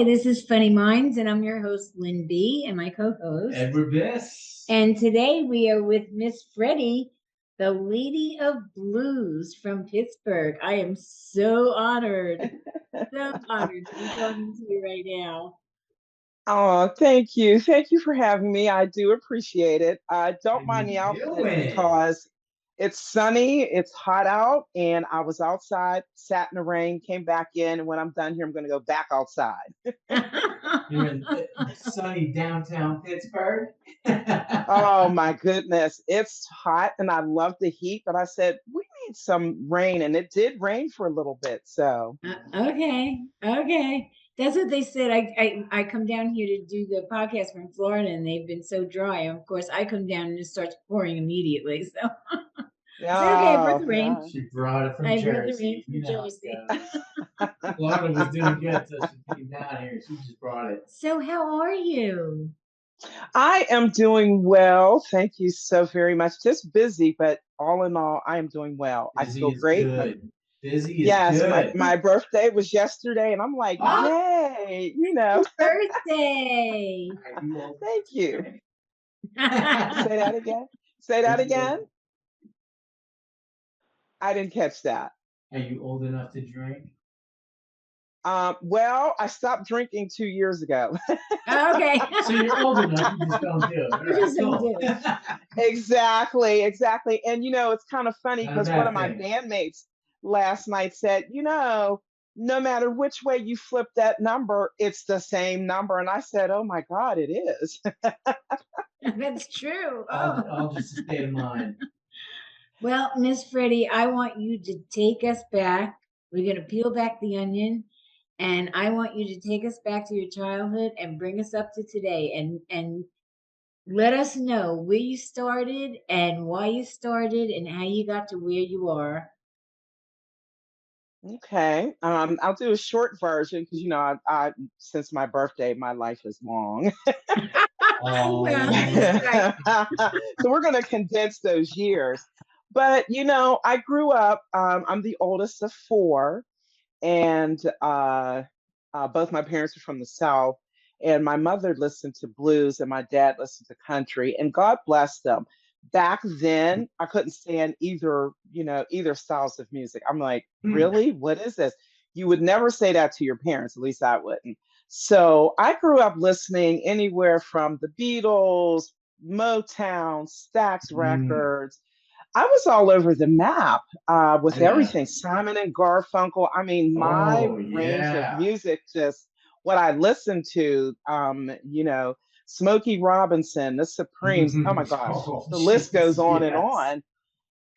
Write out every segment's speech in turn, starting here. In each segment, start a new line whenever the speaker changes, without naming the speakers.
Hi, this is Funny Minds, and I'm your host, Lynn B, and my co-host.
Edward Biss.
And today we are with Miss Freddie, the Lady of Blues from Pittsburgh. I am so honored to be talking to you right now.
Oh, thank you. Thank you for having me. I do appreciate it.
How
Don't
you
mind the outfit
doing?
because it's sunny, it's hot out, and I was outside, sat in the rain, came back in, and when I'm done here, I'm going to go back outside.
You're in sunny downtown Pittsburgh.
Oh my goodness, it's hot and I love the heat, but I said we need some rain, and it did rain for a little bit. So,
Okay. That's what they said. I come down here to do the podcast from Florida, and they've been so dry. Of course, I come down and it starts pouring immediately. So I said, okay, I brought
oh,
the rain.
yeah.
She brought it from
I brought the rain
Jersey.
from
You know how it
Jersey.
goes. Florida was doing good until she came down here. She just brought it.
So how are you?
I am doing well. Thank you so very much. Just busy, but all in all, I am doing well. I
Busy
feel
is
great.
good. Busy is
Yes, my,
good.
my birthday was yesterday, and I'm like,
Ah,
yay,
Birthday.
are you old
thank you.
enough to
Say
drink?
that again. Say
Are
that
you
again.
old,
I didn't catch that.
are you old enough to drink?
Well, I stopped drinking 2 years ago.
Okay.
So you're old enough, you just don't do it. All
You
right,
just don't
cool.
do it.
Exactly, exactly. And it's kind of funny
Not a
because one
bad
of my
thing.
bandmates last night said, no matter which way you flip that number, it's the same number. And I said, oh my God, it is.
That's true.
All
Oh.
just a state of mind.
Well, Miss Freddie, I want you to take us back. We're going to peel back the onion, and I want you to take us back to your childhood and bring us up to today, and let us know where you started and why you started and how you got to where you are.
Okay. I'll do a short version because since my birthday, my life is long.
Well,
Oh,
that's right.
So we're going to condense those years. But I grew up. I'm the oldest of four, and both my parents are from the South. And my mother listened to blues, and my dad listened to country. And God bless them. Back then, I couldn't stand either styles of music. I'm like,
hmm.
really? What is this? You would never say that to your parents. At least I wouldn't. So I grew up listening anywhere from the Beatles, Motown, Stax
Mm.
Records. I was all over the map with
Yeah.
everything. Simon and Garfunkel. I mean, my
Oh,
range of
yeah.
music, just what I listened to, Smokey Robinson, the Supremes. Oh my gosh,
Oh,
the list
jeez.
goes on and
Yes.
on.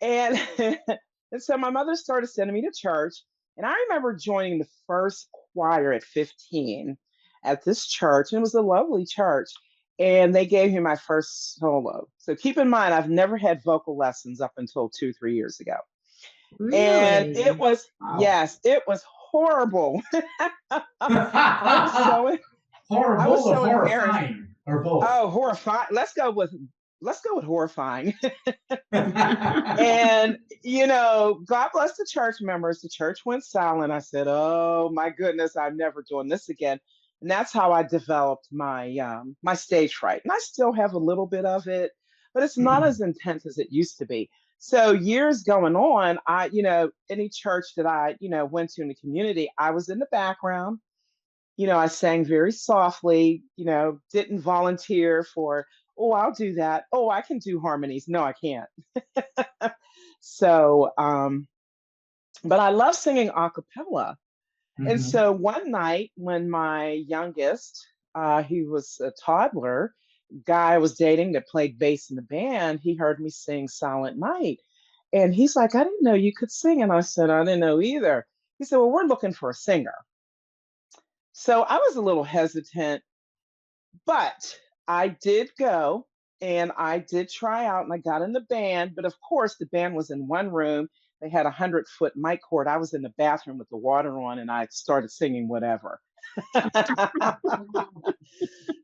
And and so my mother started sending me to church, and I remember joining the first choir at 15 at this church, and it was a lovely church. And they gave me my first solo. So keep in mind, I've never had vocal lessons up until 2, 3 years ago. And it
Really?
was,
Wow.
yes, it was horrible. I was so I was
Horrible or
so embarrassed.
horrifying or both?
Oh, horrifying. Let's go with horrifying. And God bless the church members. The church went silent. I said, "Oh my goodness, I'm never doing this again." And that's how I developed my stage fright. And I still have a little bit of it, but it's not as intense as it used to be. So years going on, any church that I went to in the community, I was in the background. I sang very softly. Didn't volunteer for. Oh, I'll do that. Oh, I can do harmonies. No, I can't. So, but I love singing a cappella. And
Hmm.
so one night when my youngest, he was a toddler, guy I was dating that played bass in the band, he heard me sing Silent Night. And he's like, I didn't know you could sing. And I said, I didn't know either. He said, well, we're looking for a singer. So I was a little hesitant, but I did go and I did try out and I got in the band. But of course, the band was in one room. They had a 100-foot mic cord. I was in the bathroom with the water on and I started singing whatever.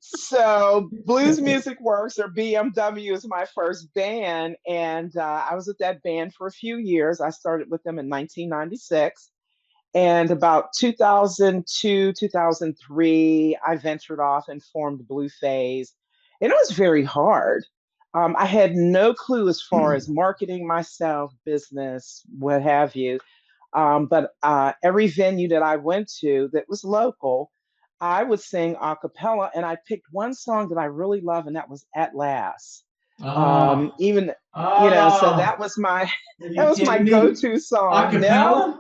So, Blues Music Works or BMW is my first band. And I was with that band for a few years. I started with them in 1996. And about 2002, 2003, I ventured off and formed Blue Phase. And it was very hard. I had no clue as far as marketing myself, business, what have you. But every venue that I went to that was local, I would sing a cappella, and I picked one song that I really love, and that was At Last.
Oh,
Even, so
oh,
that was my
are
that
you
was my
kidding me?
go-to song. No,
Acapella?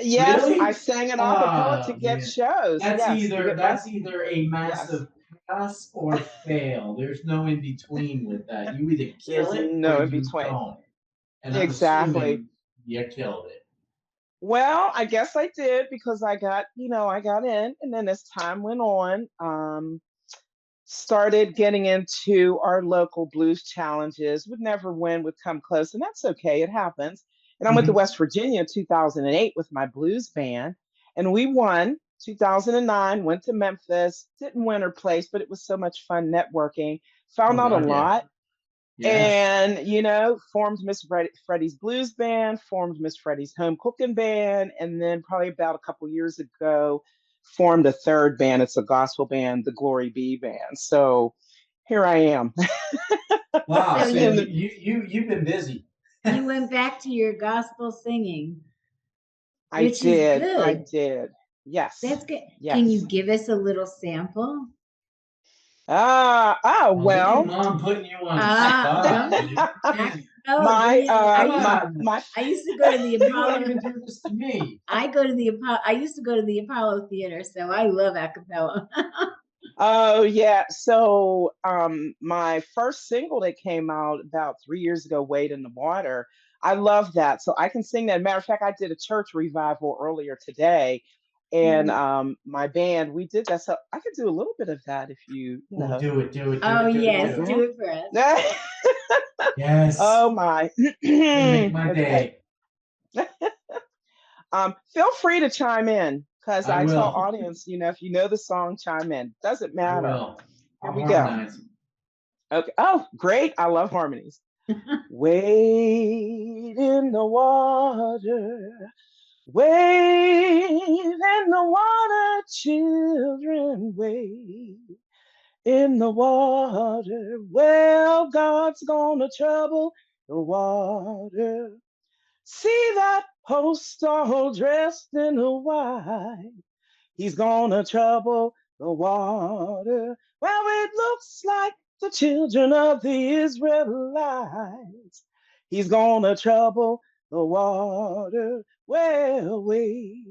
yes, I
Really?
sang it a cappella to
Oh
get
man,
shows. Yes, to get
that's either a
yes.
massive pass or fail. There's no in between with that. You either kill
There's
it or
no in
you
between.
don't. And I'm
Exactly.
assuming you killed it.
Well, I guess I did because I got in, and then as time went on, started getting into our local blues challenges. Would never win, would come close, and that's okay. It happens. And I went to
Hmm.
West Virginia in 2008 with my blues band, and we won. 2009, went to Memphis, didn't win or place, but it was so much fun networking. Found
Oh
out a
God, yeah,
lot,
yeah.
and formed Freddie's blues band, formed Miss Freddie's home cooking band, and then probably about a couple years ago formed a third band. It's a gospel band, the Glory Be Band. So here I am.
Wow.
So
So
in
you
the,
you've been busy.
you went back to your gospel singing,
I
which is
did, I
good.
did. Yes,
That's good. Can you
yes.
give us a little sample?
Look at
Well,
mom putting you on the
Don't
spot.
I know
my
Come on.
my
I used to go to the
You wouldn't
Apollo.
even do this to me.
I used to go to the Apollo Theater, so I love acapella.
Oh yeah. So my first single that came out about 3 years ago, Wade in the Water. I love that. So I can sing that. Matter of fact, I did a church revival earlier today. And
Mhm.
my band, we did that. So I could do a little bit of that if
Oh, do it, do it, do
Oh
it, do it,
yes,
do
want.
it.
do it for us.
Yes.
Oh my.
Gonna make my
Okay.
day.
Feel free to chime in because
I
I tell
will.
audience, if you know the song, chime in. Doesn't
I
matter.
will.
Here
I'll
we go.
harmonize.
Okay. Oh, great. I love harmonies. Wade in the water, wade in the water, children, wade in the water. Well, God's gonna trouble the water. See that post all dressed in white. He's gonna trouble the water. Well, it looks like the children of the Israelites. He's gonna trouble the water. Well, wade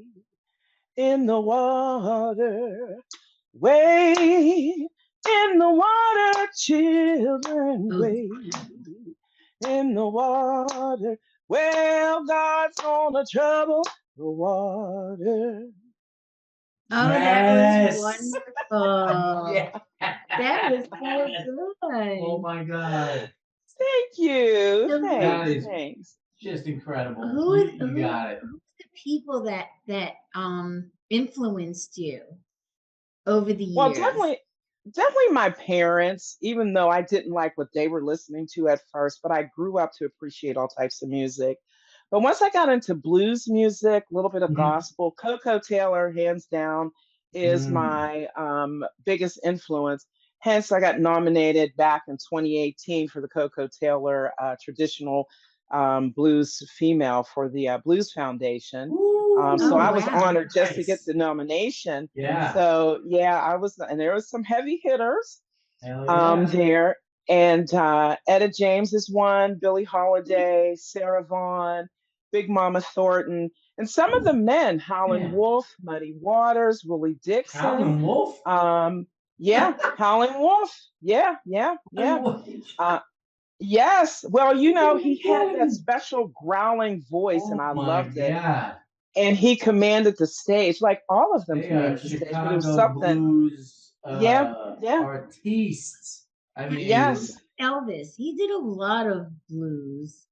in the water. Wade in the water, children.
Oh,
Wade in the water. Well, God's gonna trouble the water.
oh, that was
Yes.
wonderful.
Yeah.
That was so
Oh
good.
my God.
Thank you.
So
That
Thanks.
is
Thanks.
just incredible.
who is
You got it.
who's the people that influenced you over the
Well,
years?
definitely my parents, even though I didn't like what they were listening to at first, but I grew up to appreciate all types of music. But once I got into blues music, a little bit of
Mhm.
gospel, Coco Taylor, hands down, is
Mm.
my biggest influence. Hence, I got nominated back in 2018 for the Coco Taylor Traditional Blues Female for the Blues Foundation. So
Oh
I
Ooh,
was
wow.
honored just to get
nice.
the nomination.
Yeah.
So yeah, I was, and there was some heavy hitters
Hell yeah.
there. And Etta James is one, Billie Holiday, Sarah Vaughan, Big Mama Thornton, and some of the men, Howlin'
Man.
Wolf, Muddy Waters, Willie Dixon.
Howlin' Wolf?
Um, yeah, Howlin' Wolf. Yeah, yeah,
Howlin'
yeah.
Wolf.
Uh, yes. Well, he had that
Kidding.
special growling voice, and
Oh
I
my
loved it.
God.
And he commanded the stage, like all of them
They are
commanded the stage, but it was
Chicago
something.
blues
Yeah, yeah,
artistes. I
yes.
mean,
Elvis, he did a lot of blues.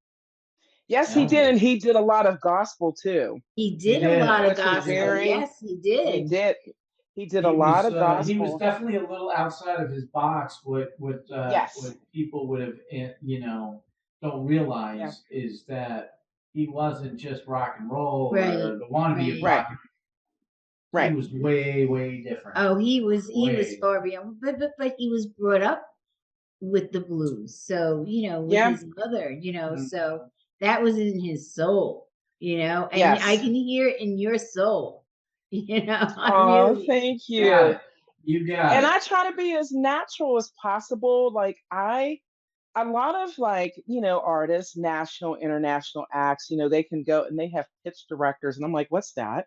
Yes, he did, and
Elvis.
he did a lot of gospel too,
He
He
did a lot
did.
of
which was
He
gospel.
did.
very.
Yes, he
He
did.
did. He did a lot of
He was
gospel.
definitely a little outside of his box.
Yes.
What people would have don't
Yeah.
realize is that he wasn't just rock and roll
Right,
or the wannabe of
right.
rock. He
Right.
was way, way different.
Oh, he was
Way.
far beyond, but he was brought up with the blues. So, with
Yeah.
his mother,
Mhm.
so that was in his soul, and I
Yes.
can hear it in your soul, I
Oh,
really,
thank
Got
you.
it. You got
And
it.
I try to be as natural as possible. Like a lot of artists, national, international acts, they can go and they have pitch directors, and I'm like, what's that?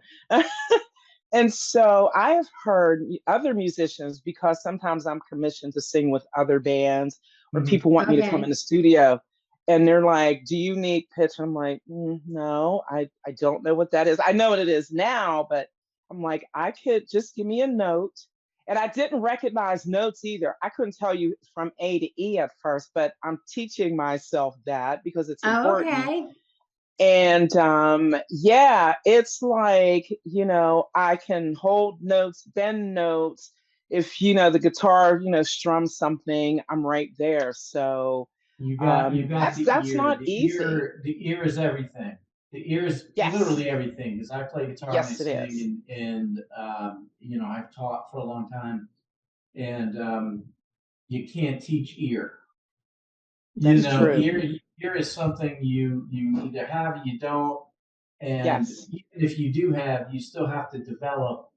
And so I have heard other musicians, because sometimes I'm commissioned to sing with other bands, or
Mhm.
people want me to come in
okay.
the studio, and they're like, do you need pitch? And I'm like, no, I don't know what that is. I know what it is now, but I'm like, I could just give me a note. And I didn't recognize notes either. I couldn't tell you from A to E at first, but I'm teaching myself that because it's
Oh,
important.
okay.
And yeah, it's like, I can hold notes, bend notes. If, the guitar, strums something, I'm right there. So
You got the
that's
ear.
not easy.
The ear is everything. The ear is
Yes.
literally everything. Because I play guitar and I
Yes, it is.
sing, and I've taught for a long time, and you can't teach ear.
That's true.
Ear is something you either have, you don't, and
Yes.
even if you do have, you still have to develop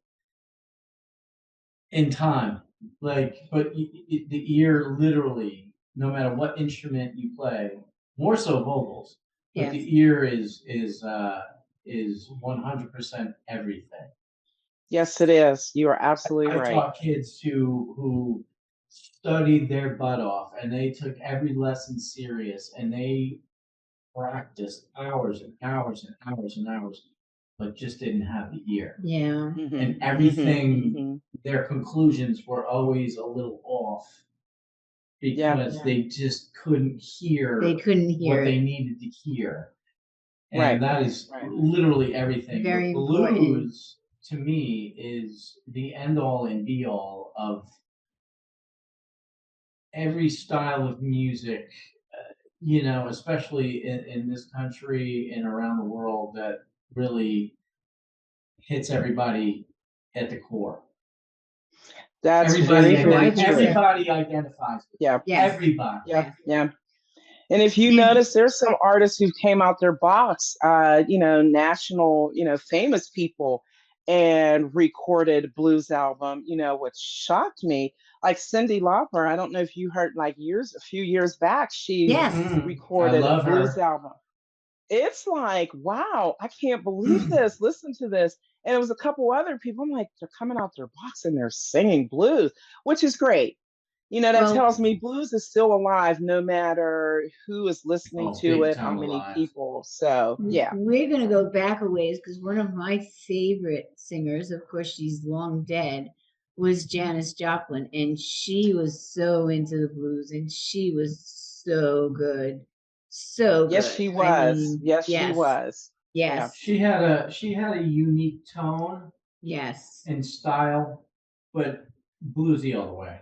in time. But the ear literally, no matter what instrument you play, more so vocals, but
Yes.
the ear is 100% everything.
Yes, it is. You are absolutely
I've
right.
taught kids who studied their butt off and they took every lesson serious and they practiced hours and hours and hours and hours, but just didn't have the ear.
Yeah.
Hmm.
And
Hmm.
everything,
Hmm.
their conclusions were always a little off
Yeah.
because
Yeah.
they just couldn't
They
hear
couldn't hear
what they
it.
needed to hear. And
Right.
that is
Right.
literally everything. But
Very important.
blues, to me, is the end all and be all of every style of music, especially in this country and around the world, that really hits everybody at the core.
That's
Yes,
very,
I
very
think so.
true.
Everybody identifies with
Yeah.
it.
Yes.
Everybody.
Yeah.
Yes.
Yeah. And if you
And
notice, there's some artists who came out their box, national, famous people, and recorded blues album, which shocked me. Like Cyndi Lauper, I don't know if you heard, like a few years back, she
yes.
I
recorded a
love
blues
her.
album. It's like, wow, I can't believe this. Listen to this. And it was a couple other people. I'm like, they're coming out their box and they're singing blues, which is great. That
Well,
tells me blues is still alive no matter who is listening
Oh,
to
big
it, how
time
many
alive.
people. So, yeah.
we're going to go back a ways because one of my favorite singers, of course, she's long dead, was Janis Joplin. And she was so into the blues and she was so good. So
Yes,
good.
she
I
was.
mean,
Yes, she
yes,
was. Yeah.
yes,
She had a unique tone
yes.
and style, but bluesy all the way.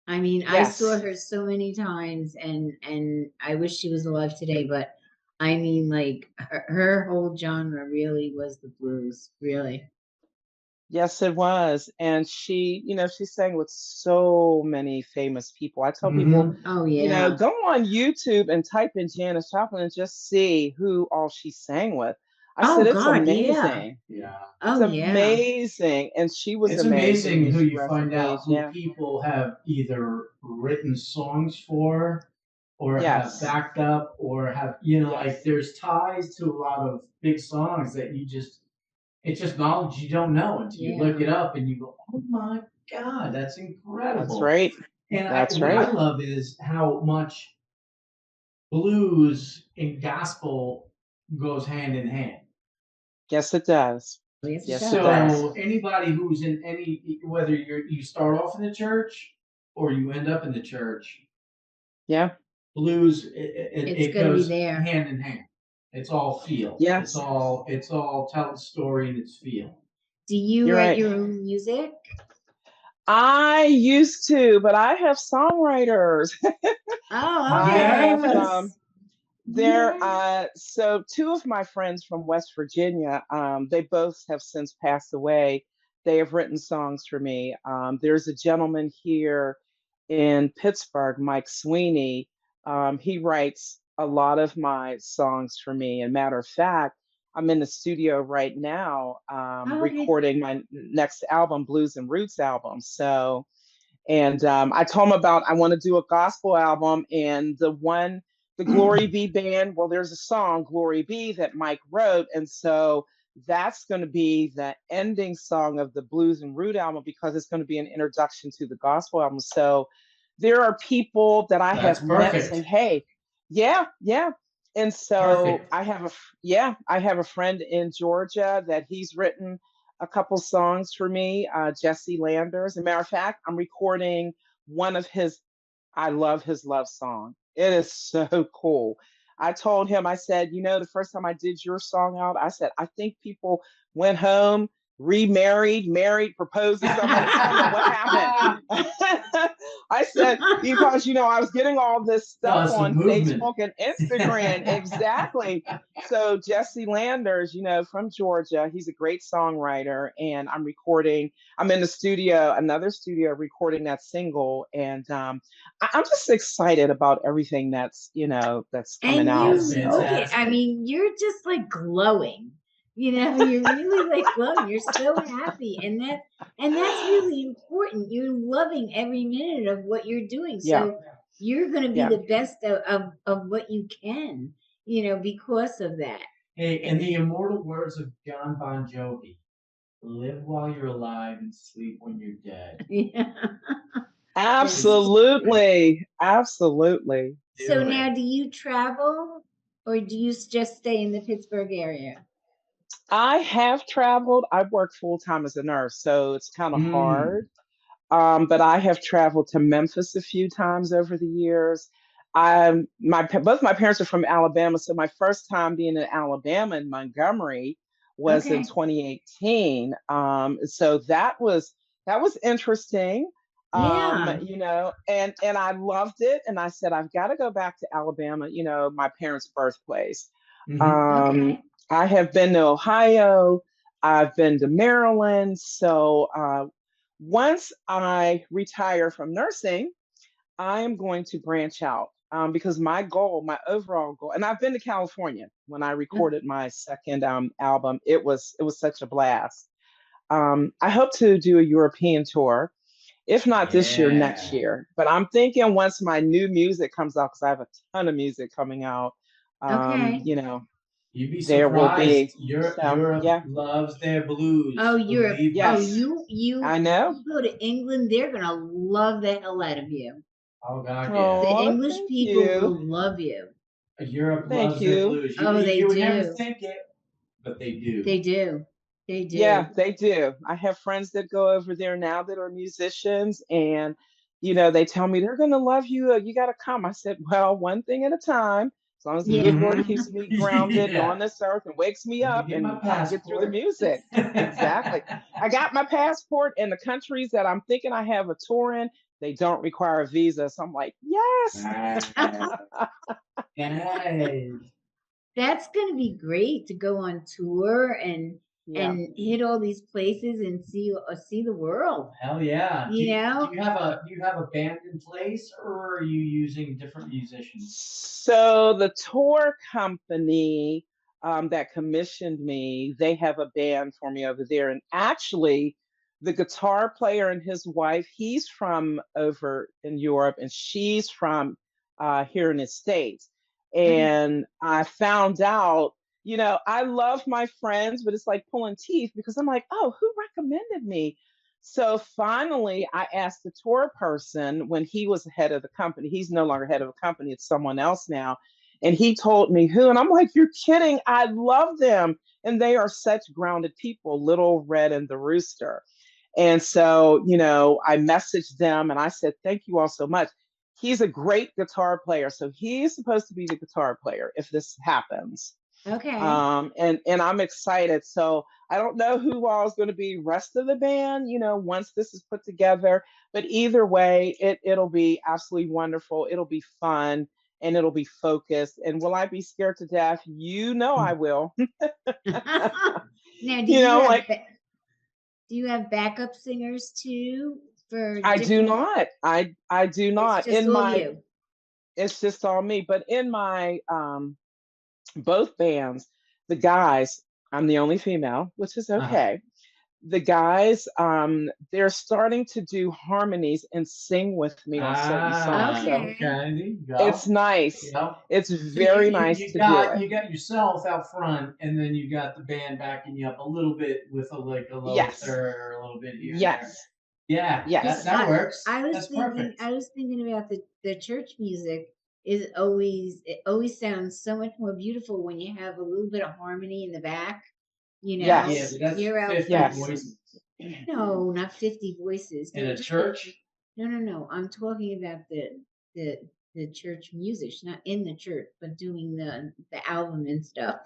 I mean, I saw
Yes.
her so many times and I wish she was alive today, but I mean, like her whole genre really was the blues, really.
Yes, it was. And she sang with so many famous people. I tell people,
Mm-hmm.
Oh yeah.
go on YouTube and type in Janis Joplin and just see who all she sang with. I said,
Oh
it's
God, yeah.
amazing.
Yeah.
It's
Oh yeah.
amazing. And she was
It's
amazing
amazing
when
who
she
you
rest in
find out
peace.
who
Yeah.
people have either written songs for or have
Yes.
backed up or have, like
Yes.
there's ties to a lot of big songs that it's just knowledge you don't know until you look
Yeah.
it up and you go, oh my God, that's
That's
incredible.
right.
And
That's
what I
right.
love is how much blues and gospel goes hand in hand.
Yes, it does.
Yes it
Yes, it
does.
does.
So anybody who's in whether you start off in the church or you end up in the church,
Yeah.
blues
It's
it
gonna be
goes
there.
hand in hand. It's all feel. It's
Yes.
all tell the story and it's feel.
Do you
You're
write
right.
your own music?
I used to, but I have songwriters.
Oh,
You
I
okay.
have
guys,
There,
Yeah.
so two of my friends from West Virginia, they both have since passed away. They have written songs for me. There's a gentleman here in Pittsburgh, Mike Sweeney. He writes a lot of my songs for me. And matter of fact, I'm in the studio right now,
Oh, okay.
recording my next album, Blues and Roots album. So, and I told him about I want to do a gospel album, and the Glory Be band. Well, there's a song Glory Be that Mike wrote, and so that's going to be the ending song of the Blues and Root album because it's going to be an introduction to the gospel album. So there are people that I
That's
have met saying,
perfect.
"Hey, yeah, yeah." And so
Perfect.
I have a friend in Georgia that he's written a couple songs for me, Jesse Landers. As a matter of fact, I'm recording one of his, I love his love song. It is so cool. I told him, I said, the first time I did your song out, I said, I think people went home, remarried, married, proposed to somebody. I don't know what happened. I said, because, I was getting all this stuff
Cause the
on
movement.
Facebook and Instagram. Exactly. So Jesse Landers, from Georgia, he's a great songwriter, and I'm in the studio, another studio, recording that single, and I'm just excited about everything that's coming
And
out.
That's
you
So
look it. I
fantastic.
mean, you're just like glowing. You're really like glowing. You're so happy. And that's really important. You're loving every minute of what you're doing.
yeah,
So you're gonna be
yeah.
the best of what you can, because of that.
Hey, in the immortal words of John Bon Jovi, live while you're alive and sleep when you're dead.
Yeah. That's
Just
Absolutely. Absolutely.
so
do it.
now do you travel or do you just stay in the Pittsburgh area?
I have traveled. I've worked full time as a nurse, so it's kind of
Mm.
hard. But I have traveled to Memphis a few times over the years. Both my parents are from Alabama, so my first time being in Alabama in Montgomery was in
Okay.
2018. So that was interesting.
Yeah.
And I loved it. And I said, I've got to go back to Alabama, my parents' birthplace.
Hmm.
Um,
Okay.
I have been to Ohio. I've been to Maryland. So once I retire from nursing, I am going to branch out because my overall goal, and I've been to California when I recorded my second album. It was such a blast. I hope to do a European tour, if not this year, next
Yeah.
year. But I'm thinking once my new music comes out, because I have a ton of music coming out, um,
Okay.
you know,
You'd be
there will
surprised.
be. So
Europe
yeah,
loves their
Oh,
blues.
Europe.
Believe
Oh,
me.
yes,
you
I know.
you go to England, they're gonna love the hell out of you.
Oh God, yeah.
The
Oh,
English
thank
people
you.
will love you.
Europe
Thank
loves their
you.
blues.
Oh, they
You would never
do.
think it, but they do.
They do. They
Yeah,
do.
they do. I have friends that go over there now that are musicians, and they tell me they're gonna love you. You got to come. I said, well, one thing at a time. As long as the
Yeah.
good Lord
Hmm.
keeps me grounded
Yeah.
on this earth and wakes me
Let me
up,
get my
and I'm gonna get through the
passport.
music. Exactly. I got my passport, and the countries that I'm thinking I have a tour in, they don't require a visa. So I'm like, yes.
Nice. Nice.
That's gonna be great to go on tour and
Yeah.
and hit all these places and see the world.
Hell yeah.
You know?
Do you have a band in place, or are you using different musicians?
So the tour company that commissioned me, they have a band for me over there. And actually, the guitar player and his wife, he's from over in Europe, and she's from here in the States.
Okay.
And I found out, I love my friends, but it's like pulling teeth because I'm like, oh, who recommended me? So finally, I asked the tour person when he was head of the company. He's no longer head of the company, it's someone else now. And he told me who, and I'm like, you're kidding. I love them. And they are such grounded people, Little Red and the Rooster. And so, I messaged them and I said, thank you all so much. He's a great guitar player. So he's supposed to be the guitar player if this happens.
Okay.
And I'm excited. So I don't know who all is going to be rest of the band, once this is put together. But either way, it'll be absolutely wonderful. It'll be fun, and it'll be focused. And will I be scared to death? You know I will.
Now, do
You know, like
do you have backup singers too for
I do
different?
not. I do
It's
not.
just
In
all
my
you.
It's just all me. But in my both bands, the guys, I'm the only female, which is
Uh-huh.
okay. The guys, they're starting to do harmonies and sing with me on certain songs.
Ah,
So
Okay.
okay. There you
it's
go.
nice.
You know.
It's
So you,
very
you
nice
you
to do
got
it.
you got yourself out front, and then you got the band backing you up a little bit with a lower
Yes.
third or a little bit here and there.
Yes.
Yeah,
Yes.
that works.
I was
That's
thinking
perfect.
I was thinking about the church music is always it always sounds so much more beautiful when you have a little bit of harmony in the back. You know,
Yeah,
Yes.
but that's
you're out
50
front.
Yes.
voices
No, not 50 voices.
in a
Just like
church.
no, no, no. I'm talking about the the church music, not in the church, but doing the album and stuff.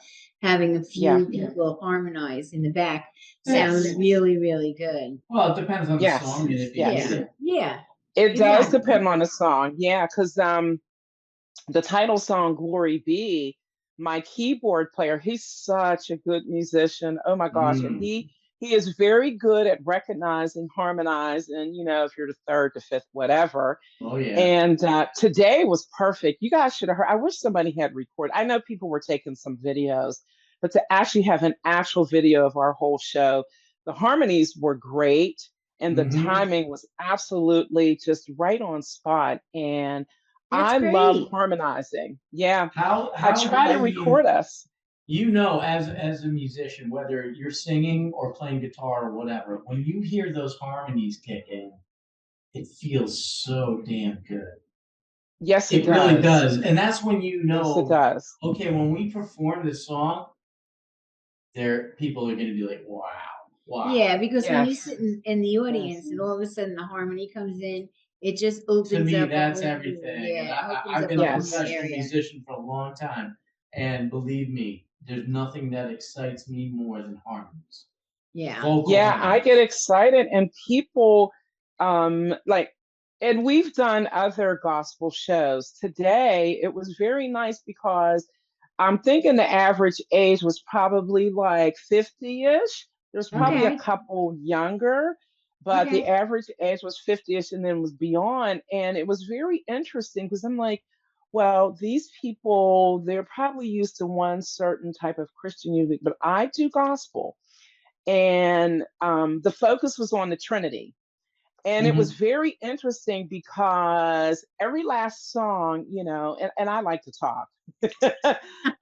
Having a
Yeah.
few people harmonize in the back sounds
Yes.
really, really good.
Well, it depends on the
Yes.
song and if you need
Yes.
Yeah,
it.
yeah,
It does
exactly.
depend on the song. Yeah, because the title song "Glory Be," my keyboard player, he's such a good musician. Oh my gosh, and
Mm.
he is very good at recognizing, harmonizing. You know, if you're the third, the fifth, whatever.
Oh yeah.
And today was perfect. You guys should have heard. I wish somebody had recorded. I know people were taking some videos, but to actually have an actual video of our whole show, the harmonies were great, and the
Hmm.
timing was absolutely just right on spot. And
That's
I love
great.
harmonizing. Yeah, I
How
try to
I
record
mean,
us.
you know, as a musician, whether you're singing or playing guitar or whatever, when you hear those harmonies kick in, it feels so damn good.
Yes, it
It really
does.
does. And that's when you
Yes, it
know,
does.
okay, when we perform this song, there people are gonna be like, wow, wow.
Yeah, because when you
Yes,
sit in the
yes,
audience and all of a sudden the harmony comes in, it just
To
opens
me,
up a
that's
whole new,
everything. And
yeah, it opens
I've
up
been
a
a
whole new
yes.
professional
area.
musician for a long time. And believe me, there's nothing that excites me more than harmonies,
Yeah.
vocal
Yeah, I get
harmonies.
excited and people like and we've done other gospel shows. Today it was very nice because I'm thinking the average age was probably like 50-ish. There's probably a
Okay.
couple younger, but the
Okay.
average age was 50-ish and then was beyond. And it was very interesting because I'm like, well, these people, they're probably used to one certain type of Christian music, but I do gospel and the focus was on the Trinity. And it was
Hmm.
very interesting because every last song, and I like to talk, but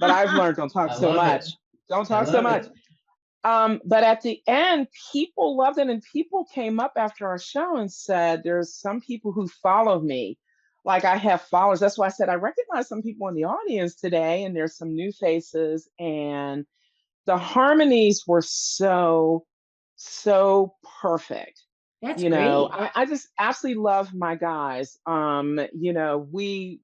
I've learned don't talk
I
so
love it.
much. Don't
I
talk so
love
much.
it.
But at the end, people loved it, and people came up after our show and said, "There's some people who follow me, like I have followers." That's why I said I recognize some people in the audience today, and there's some new faces, and the harmonies were so perfect.
That's great.
I just absolutely love my guys. We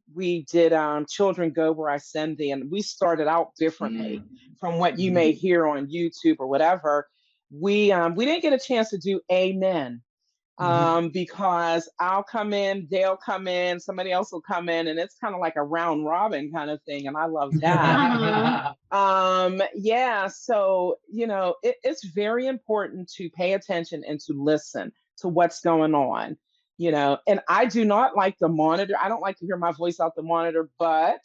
did Children Go Where I Send Thee, and we started out differently
Mm.
from what you may
Mhm.
hear on YouTube or whatever. We didn't get a chance to do Amen
Mhm.
because I'll come in, they'll come in, somebody else will come in, and it's kind of like a round robin kind of thing, and I love that.
Uh-huh.
Yeah, so it's very important to pay attention and to listen to what's going on. And I do not like the monitor. I don't like to hear my voice out the monitor, but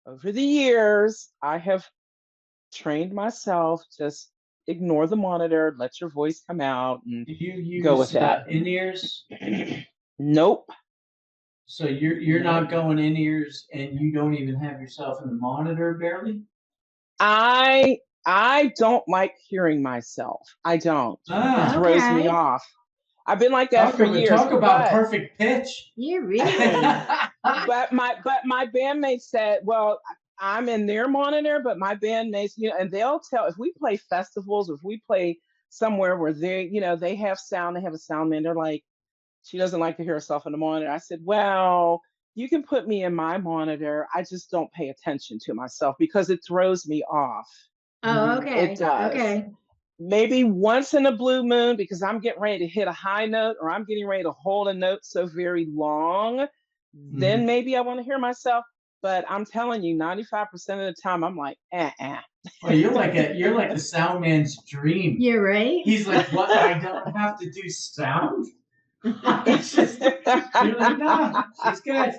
over the years I have trained myself, just ignore the monitor, let your voice come out and
Do you
go
use
with it.
in-ears?
Nope.
So you're not
Nope.
going in-ears and you don't even have yourself in the monitor barely?
I don't like hearing myself. I don't. It
Ah,
throws me
Okay.
off. I've been like that for years,
talk about
but
perfect pitch.
Yeah, really.
my bandmates said, well, I'm in their monitor, but my bandmates, and they'll tell if we play festivals, if we play somewhere where they have sound, they have a sound man, they're like, she doesn't like to hear herself in the monitor. I said, well, you can put me in my monitor. I just don't pay attention to myself because it throws me off.
Oh,
Mhm.
It
okay.
does.
Okay.
Maybe once in a blue moon because I'm getting ready to hit a high note or I'm getting ready to hold a note so very long, then
Mhm.
maybe I want to hear myself. But I'm telling you, 95% of the time, I'm like,
Well, you're like the sound man's dream.
You're right.
He's like, what? I don't have to do sound. It's just you're like, no, she's good.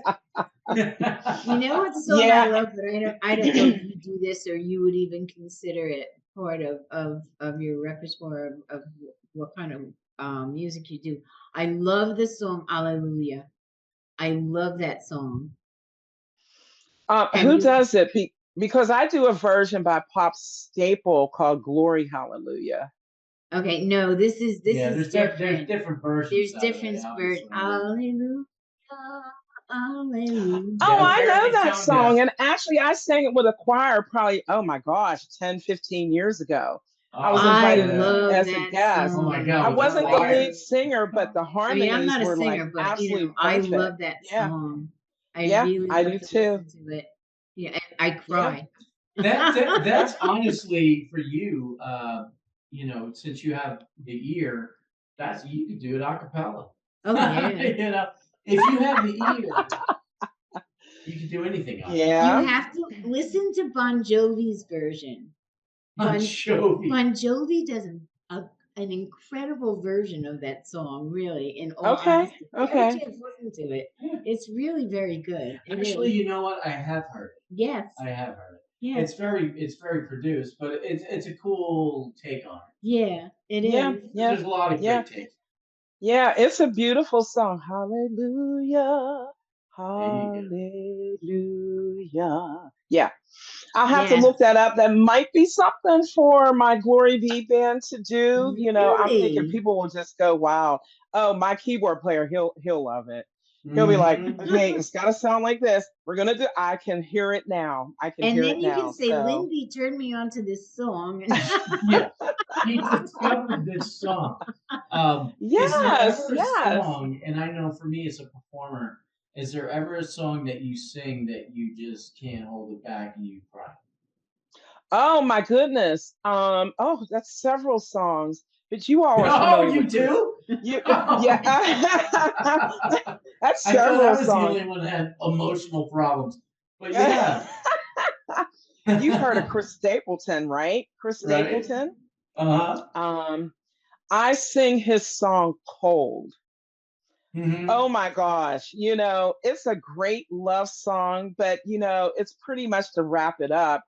You know what song I
Yeah.
love, but I don't know if you do this or you would even consider it part of your repertoire of what kind of music you do. I love the song Hallelujah. I love that song. Have
Who
you?
does it? Because I do a version by Pop Staple called Glory Hallelujah.
Okay, no, this is
There's
different.
different versions.
There's
of it,
different version.
obviously.
Hallelujah, hallelujah.
Oh,
Yeah,
I know
apparently
that
tone deaf.
song. And actually, I sang it with a choir probably, oh my gosh, 10, 15 years ago. I was
I
invited
love
as a
that
guest.
Oh my
song.
God,
I
with the
wasn't the
choir.
lead singer, but the
I mean, I'm
harmonies
not a
were like
singer, but
absolutely
I
perfect.
love that
Yeah,
song. I
yeah,
really
I
love
do
to
too.
listen to it. Yeah, I
Yeah,
cry.
That's
yeah.
honestly for you. Since you have the ear, that's you could do it a cappella.
Oh yeah.
If you have the ear, you can do anything on it.
You
Yeah.
have to listen to Bon Jovi's version.
Bon Jovi.
Bon Jovi does an incredible version of that song, really, in all
Okay.
honesty. If you have a
Okay.
chance, listen to it.
Yeah.
It's really very good. It
Actually,
is.
you know what? I have heard it.
Yes.
I have heard it.
Yes.
It's very produced, but it's a cool take on it.
Yeah, it
Yeah.
is.
Yeah.
There's a lot of
Yeah.
great takes.
Yeah. It's a beautiful song. Hallelujah.
There you go.
Hallelujah. Yeah. I'll have to
Yeah.
look that up. That might be something for my Glory Be band to do. I'm thinking
Really?
people will just go, "Wow, oh, my keyboard player, he'll love it." He'll be like,
Mm-hmm.
"Okay, it's got to sound like this. We're gonna do. I can hear it now. I can
And
hear
then
it
you can
now."
say,
So
Lindy turned me on to this song.
Yeah, he discovered this song. Is there
yes,
ever a
yes.
song, and I know for me as a performer, is there ever a song that you sing that you just can't hold it back and you cry?
Oh my goodness. Oh, that's several songs. But you all are
Oh,
familiar
you
with Chris.
do?
You, yeah,
Oh.
that's
I thought
several
I was the
songs.
only one that had emotional problems. But yeah.
You've heard of Chris Stapleton, right? Chris
Right?
Stapleton.
Uh-huh.
I sing his song "Cold."
Mm-hmm.
Oh my gosh, it's a great love song, but it's pretty much to wrap it up,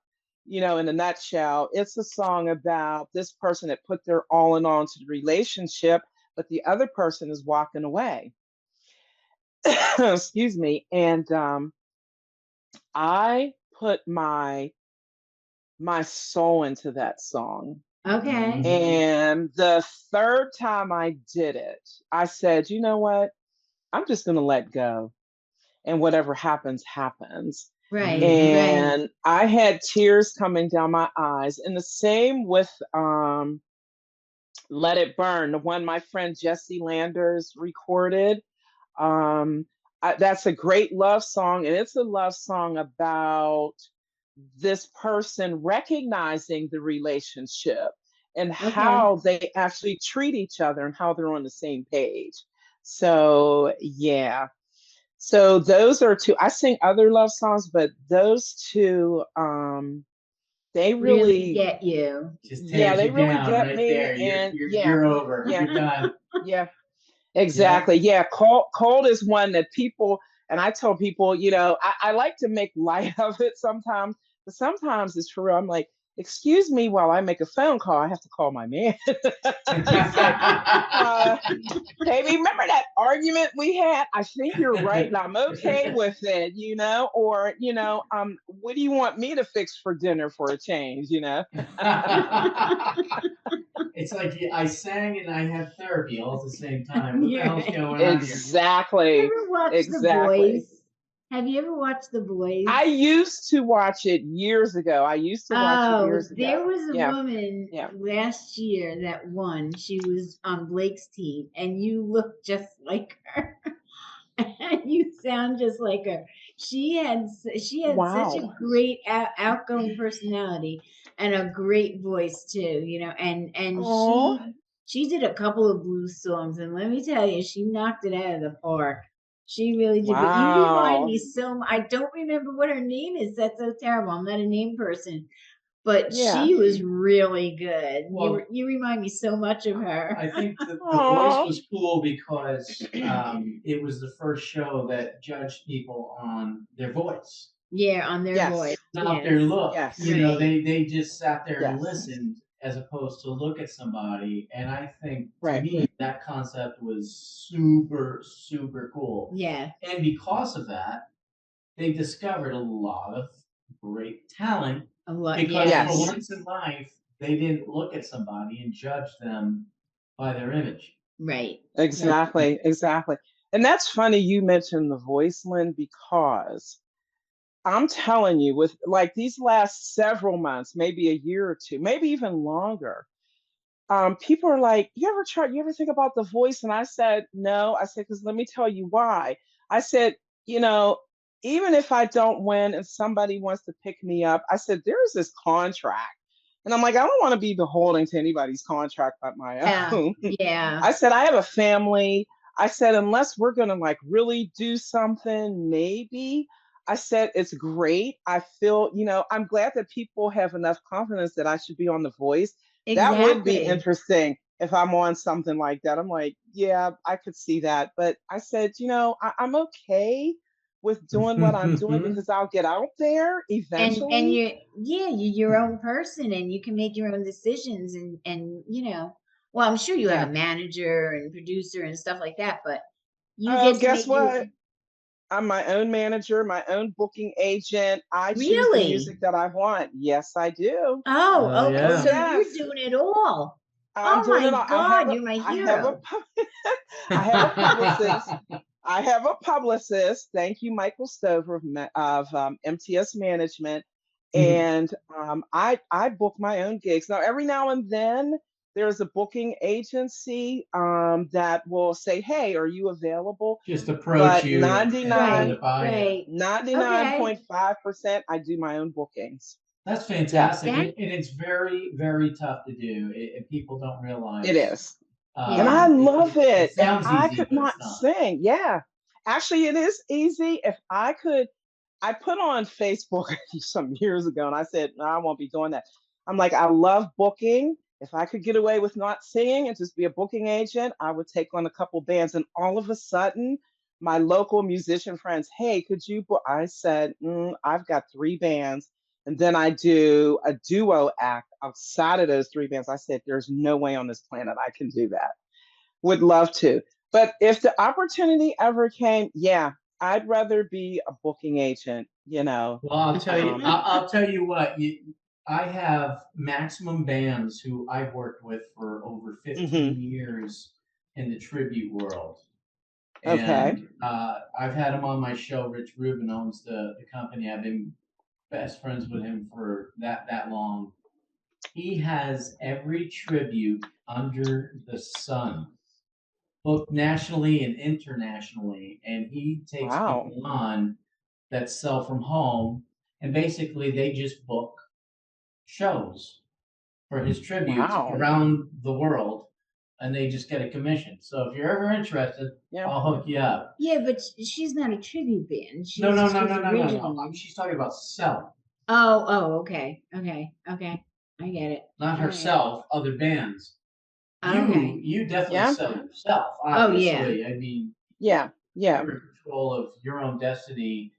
in a nutshell. It's a song about this person that put their all in all into the relationship, but the other person is walking away. Excuse me. And I put my soul into that song.
Okay.
And the third time I did it, I said, you know what? I'm just going to let go. And whatever happens, happens.
Right,
Mm-hmm.
right.
And I had tears coming down my eyes. And the same with Let It Burn, the one my friend Jesse Landers recorded. That's a great love song. And it's a love song about this person recognizing the relationship and
Okay.
how they actually treat each other and how they're on the same page. So, yeah. So those are two. I sing other love songs, but those two, they
Really
really,
get you.
Just
yeah,
tears
they
you
really
down
get
right
me.
there. You're
And
you're
yeah,
you're over.
yeah,
You're done.
yeah.
Yep.
Exactly. Yeah. Cold is one that people, and I tell people, I like to make light of it sometimes, but sometimes it's for real. I'm like, excuse me while I make a phone call. I have to call my man. Say, uh, baby, remember that argument we had? I think you're right, and I'm okay with it, or, what do you want me to fix for dinner for a change?
It's like I sang and I had therapy all at the same time. What the
You're
hell's
right.
going on here?
You
Exactly.
ever watch The
Exactly.
Boys? Have you ever watched The Boys?
I used to watch it years ago. I used to watch it
Oh,
years
there
ago.
was a
Yeah.
woman
Yeah.
last year that won. She was on Blake's team, and you look just like her. And you sound just like her. She had such a
Wow.
great outgoing personality and a great voice too, and
Oh,
she did a couple of blues songs, and let me tell you, she knocked it out of the park. She really did. But you remind
Wow.
me I don't remember what her name is. That's so terrible. I'm not a name person. But
Yeah.
she was really good.
Well,
You remind me so much of her.
I think the voice
Aw.
was cool because it was the first show that judged people on their voice,
Yeah, on their voice.
Yes.
not
Yes.
their look. You
Yes.
know,
Right.
they just sat there and
Yes.
listened as opposed to look at somebody. And I think to
Right.
me that concept was super, super cool.
Yeah.
And because of that, they discovered a lot of great talent
A lot.
because for
Yes.
Yes.
once in life, they didn't look at somebody and judge them by their image.
Right. Right.
Exactly. Exactly. And that's funny you mentioned the voice, Lynn, because I'm telling you, with like these last several months, maybe a year or two, maybe even longer, people are like, you ever think about the voice? And I said, no. I said, because let me tell you why. I said, you know, even if I don't win and somebody wants to pick me up, I said, there's this contract. And I'm like, I don't want to be beholden to anybody's contract but my
Yeah.
own.
Yeah.
I said, I have a family. I said, unless we're going to like really do something, maybe. I said, it's great. I feel, I'm glad that people have enough confidence that I should be on The Voice. That would be
Exactly.
interesting if I'm on something like that. I'm like, yeah, I could see that. But I said, I'm okay with doing what I'm doing because I'll get out there
And
eventually.
you're your own person and you can make your own decisions and well, I'm sure you have
Yeah.
a manager and producer and stuff like that, but you
Oh,
get to
guess
make your
what? I'm my own manager, my own booking agent. I choose the
really.
music that I want. Yes, I do.
Oh, okay.
Oh
Yeah.
So you're
yes.
doing it all.
I'm
Oh
doing it
my
all.
God, you're my hero.
I have a publicist. I have a publicist. Thank you, Michael Stover of MTS Management, and I book my own gigs. Now, every now and then, there's a booking agency that will say, "Hey, are you available?"
Just approach
But
you and run
99,
it
Right,
by you.
right. Okay.
99.5%, I do my own bookings.
That's
Yes,
fantastic,
That
and it's very, very tough to do, and people don't
it
realize.
is. And I
yeah.
love
It
it. If
sounds
I
easy,
could
but
not
it's not.
sing, yeah. Actually, it is easy. If I could, I put on Facebook some years ago and I said, no, I won't be doing that. I'm like, I love booking. If I could get away with not singing and just be a booking agent, I would take on a couple bands. And all of a sudden, my local musician friends, hey, could you book? I said, I've got three bands. And then I do a duo act outside of those three bands. I said, there's no way on this planet I can do that. Would love to. But if the opportunity ever came, yeah, I'd rather be a booking agent.
Well, I'll tell you.
Um,
I'll tell you what. I have maximum bands who I've worked with for over
mhm.
15 years in the tribute world,
Okay.
and I've had him on my show. Rich Rubin owns the company. I've been best friends with him for that long. He has every tribute under the sun, both nationally and internationally, and he takes
Wow.
people on that sell from home, and basically they just book shows for his tributes
Wow.
around the world, and they just get a commission. So if you're ever interested,
Yeah.
I'll hook you up.
Yeah, but she's not a tribute band.
No, no, no,
She's
no, no, no, no.
original.
She's talking about selling,
Oh, okay. Okay. Okay. I get it.
not
All right.
herself, other bands. You
Okay.
you definitely
Yeah.
sell yourself,
Oh yeah.
obviously. I mean,
Yeah. Yeah.
you're in control of your own destiny.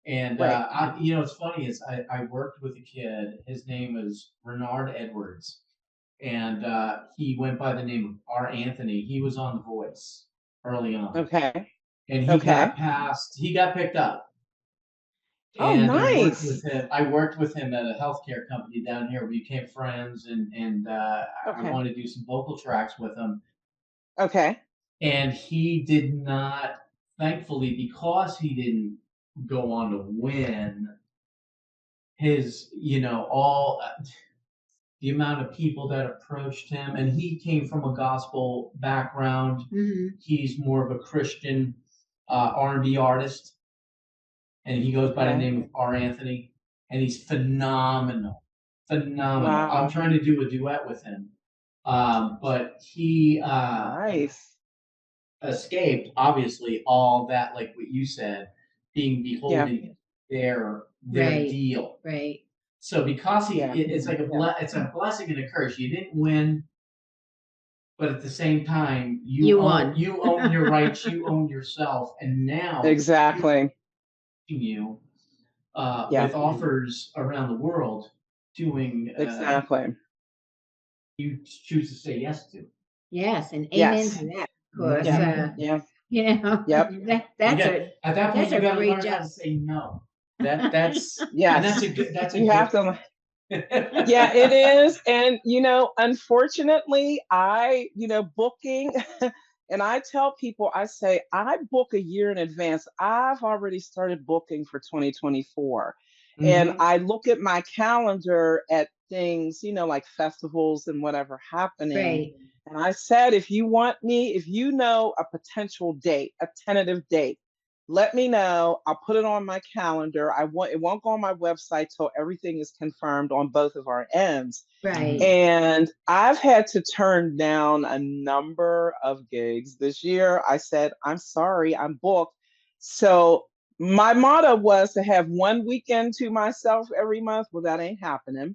And
Right.
it's funny is I worked with a kid. His name is Renard Edwards, and he went by the name of R. Anthony. He was on The Voice early on,
Okay.
and he
Okay.
got passed. He got picked up,
Oh,
and I worked with
nice.
him. I worked with him at a healthcare company down here. We became friends, and I
Okay.
wanted to do some vocal tracks with him.
Okay.
And he did not, thankfully, because he didn't go on to win his, all the amount of people that approached him, and he came from a gospel background.
Hmm.
He's more of a Christian R&B artist, and he goes by the
Okay.
name of R. Anthony, and he's phenomenal, phenomenal. I'm
Wow.
trying to do a duet with him, but he
Nice.
escaped, obviously, all that, like what you said, being
Yeah,
beholden to their
Right.
deal.
Right.
So because
yeah,
it's like
yeah.
it's a blessing and a curse. You didn't win, but at the same time,
You won.
you own your rights, you own yourself, and now
Exactly.
you
Yeah,
with offers around the world doing
exactly.
you choose to say yes to.
Yes, and amen
Yes.
to that, of course.
Yeah,
Mhm.
yeah. Yep.
You
That's
got
a
at that point
that's
you
a
got to
great
learn how
job.
to say no. That's and
Yes.
that's a
You have
good
to.
thing.
Yeah, it is. And, unfortunately, booking, and I tell people, I say, I book a year in advance. I've already started booking for 2024. And
Hmm.
I look at my calendar at things, like festivals and whatever happening.
Right.
And I said, if you want me, if you know a potential date, a tentative date, let me know. I'll put it on my calendar. It won't go on my website till everything is confirmed on both of our ends.
Right.
And I've had to turn down a number of gigs this year. I said, I'm sorry, I'm booked. So my motto was to have one weekend to myself every month. Well, that ain't happening.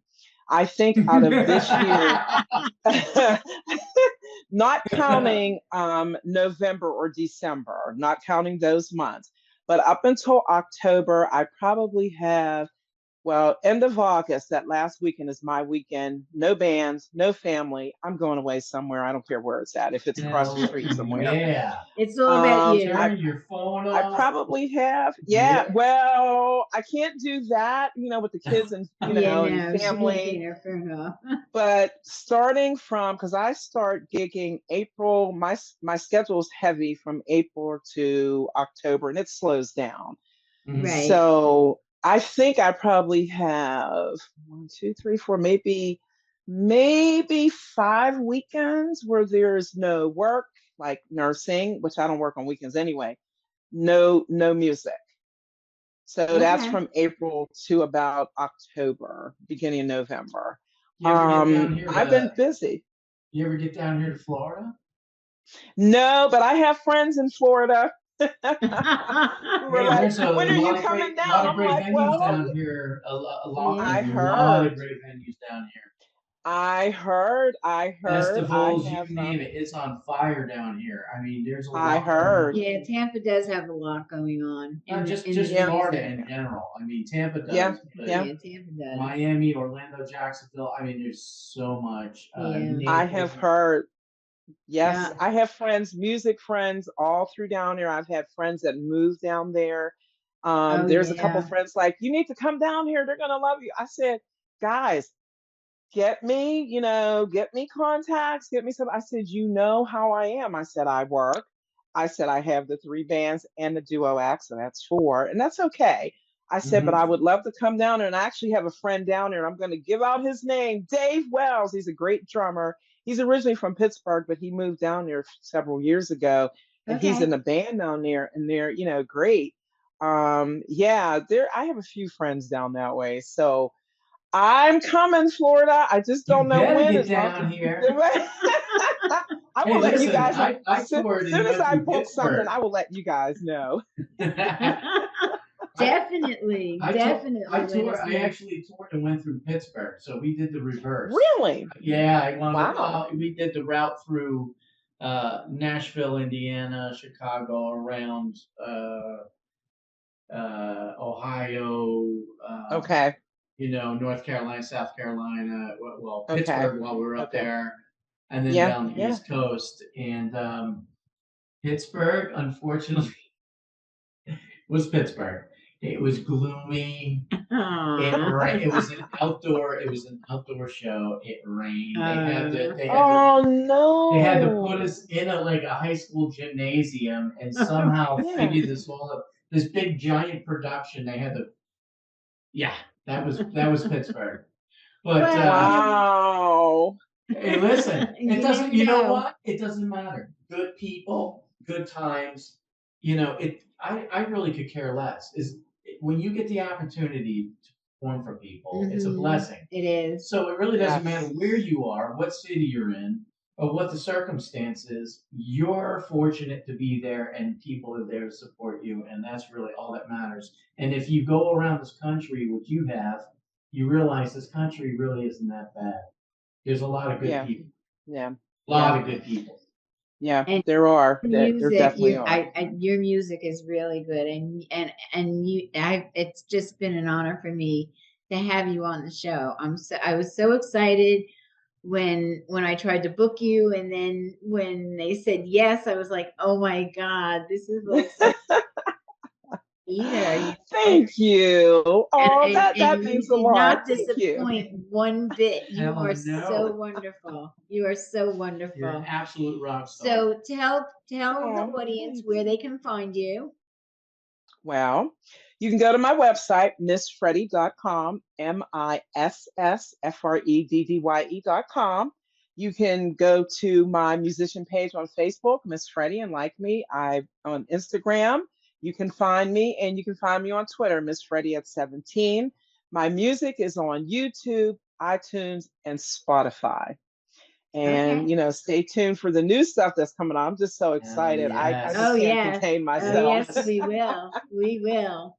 I think out of this year, not counting November or December, not counting those months. But up until October, I probably have, well, end of August, that last weekend is my weekend. No bands, no family. I'm going away somewhere. I don't care where it's at. If it's across the
Hell
street somewhere.
yeah.
It's all about you.
I
Turn your phone
I
off.
probably have. Yeah.
Yeah.
Well, I can't do that, with the kids and
Yeah,
and
no, she can't
family.
take her phone off.
But starting from, because I start gigging April, my schedule is heavy from April to October, and it slows down.
Mhm.
Right.
So I think I probably have one, two, three, four, maybe 5 weekends where there's no work, like nursing, which I don't work on weekends anyway. No music. So that's
Okay.
from April to about October, beginning of November.
You ever get down here
I've been
to
busy.
you ever get down here to Florida?
No, but I have friends in Florida who were
Hey,
like,
there's a
"When are you
lot of
coming down?"
lot of
I'm
great
like,
venues
"Well,
down here.
Yeah.
I
There's a lot of
heard,
great venues down here.
I
Festivals, you
have,
name it, it's on fire down here. I mean, there's a
I
lot going on.
heard,
Yeah, Tampa does have a lot going on
Not
in the
just
yeah,
Florida
music.
in general. I mean, Tampa
yeah,
does, but
yeah,
Yeah, Tampa does.
Miami, Orlando, Jacksonville. I mean, there's so much.
Yeah.
I have
Naples.
heard. Yes,
Yeah.
I have friends, music friends, all through down there. I've had friends that moved down there.
Oh
There's a couple
yeah.
friends like, you need to come down here. They're gonna love you. I said, guys, get me contacts, get me some. I said, you know how I am. I said, I work. I said, I have the three bands and the duo act, so that's four, and that's okay. I said, but
Hmm.
I would love to come down there. And I actually have a friend down there, and I'm going to give out his name, Dave Wells. He's a great drummer. He's originally from Pittsburgh, but he moved down there several years ago, and he's in
Okay.
a band down there, and they're, great. Yeah, there. I have a few friends down that way, so I'm coming, Florida. I just
You
don't know
better
when.
get
As long
down here.
as I
Hey,
will let you
listen,
guys know.
I toured and
Soon as
went
I
through
book something,
Pittsburgh.
I will let you guys know.
I
Definitely,
I
definitely let
toured.
us
I
know.
actually toured and went through Pittsburgh, so we did the reverse.
Really?
Yeah, I wanted.
Wow.
We did the route through Nashville, Indiana, Chicago, around Ohio,
Okay.
North Carolina, South Carolina. Well,
Okay.
Pittsburgh while we were up
Okay.
there, and then
Yeah.
down the
Yeah.
East Coast. And Pittsburgh, unfortunately, was Pittsburgh. It was gloomy.
Aw.
It was an outdoor. It was an outdoor show. It rained.
Uh,
Oh
they had to put
no.
us in a high school gymnasium and somehow
Yeah.
figure this all out. This big giant production. They had to. Yeah, that was Pittsburgh. But
well,
Wow.
hey, listen, it
you
doesn't.
never
You know
know.
what? It doesn't matter. Good people, good times. It. I really could care less. Is when you get the opportunity to perform for people, it's a blessing.
It is.
So it really doesn't matter
Yes.
where you are, what city you're in. But what the circumstance is, you're fortunate to be there and people are there to support you, and that's really all that matters. And if you go around this country, which you have, you realize this country really isn't that bad. There's a lot of good
Yeah,
people,
yeah,
a
yeah,
lot of good people.
yeah.
And
There are. There
music,
definitely are.
your music is really good, and it's just been an honor for me to have you on the show. I was so excited when I tried to book you, and then when they said yes, I was like, oh my God, this is like such either, know?
Thank you. Oh, that
And you
means a
did
lot.
not
Thank you.
disappoint one bit. You
Hell
are so
no.
wonderful. You are so
You're an
wonderful.
absolute rock star.
So tell the
Oh,
audience
thanks.
where they can find you.
Well, you can go to my website, missfreddye.com, MISSFREDDYE.com. You can go to my musician page on Facebook, Miss Freddie, and like me. I'm on Instagram. You can find me, and you can find me on Twitter, Miss Freddie at 17. My music is on YouTube, iTunes, and Spotify.
Okay.
And stay tuned for the new stuff that's coming on. I'm just so
Hell
excited. I
Oh
just
yes.
can't
yes.
contain
Oh
Hell
myself.
yes,
yes.
we will. We will.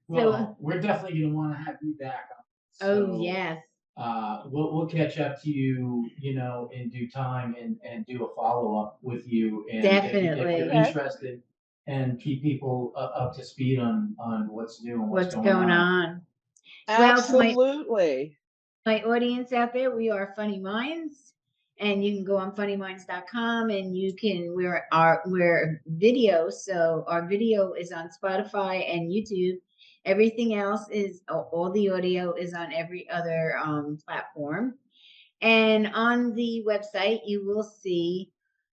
So
Well, we're definitely gonna want to have you back on.
oh
So
yes,
we'll catch up to you, in due time and do a follow up with you. And if you're
definitely.
Okay.
interested, and keep people up to speed on what's new and what's
What's
going
going
on.
on? Well, to
Absolutely.
my audience out there, we are Funny Minds, and you can go on funnyminds.com, and we're video, so our video is on Spotify and YouTube. Everything else is all the audio is on every other platform. And on the website, you will see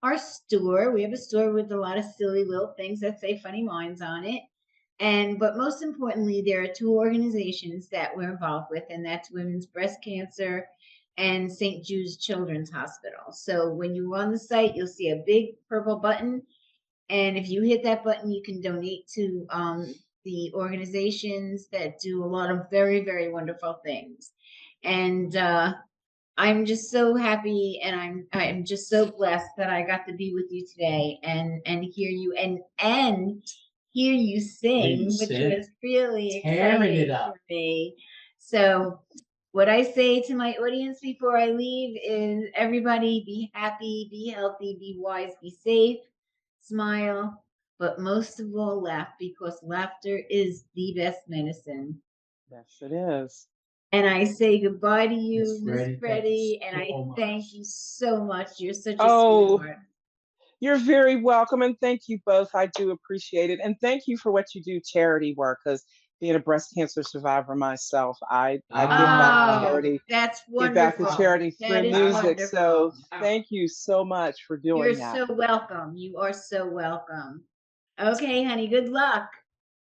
our store. We have a store with a lot of silly little things that say Funny Minds on it. But most importantly, there are two organizations that we're involved with, and that's Women's Breast Cancer and St. Jude's Children's Hospital. So when you're on the site, you'll see a big purple button. And if you hit that button, you can donate to the organizations that do a lot of very, very wonderful things. And I'm just so happy, and I'm just so blessed that I got to be with you today and hear you and hear you sing, which was really
Tearing it
exciting
up.
for me. So what I say to my audience before I leave is everybody be happy, be healthy, be wise, be safe, smile, but most of all laugh, because laughter is the best medicine.
Yes, it is.
And I say goodbye to you,
Miss
Miss
Freddie, thank you
Freddie, and I
so
thank
much.
you so much. You're such a
Oh,
sweetheart.
you're very welcome. And thank you both. I do appreciate it. And thank you for what you do, charity work, because being a breast cancer survivor myself, I give back to
Ah,
Oh,
charity,
that's
give back to
wonderful.
charity
That
through
is
music.
wonderful.
So thank you so much for
You're
doing that.
so welcome. You are so welcome. Okay, honey, good luck.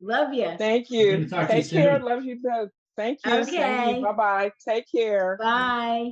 Love you.
Thank
we're
you.
gonna talk to you
Take care.
soon.
Love you both. Thank you. Same to you.
Okay,
Bye bye. Take care.
bye.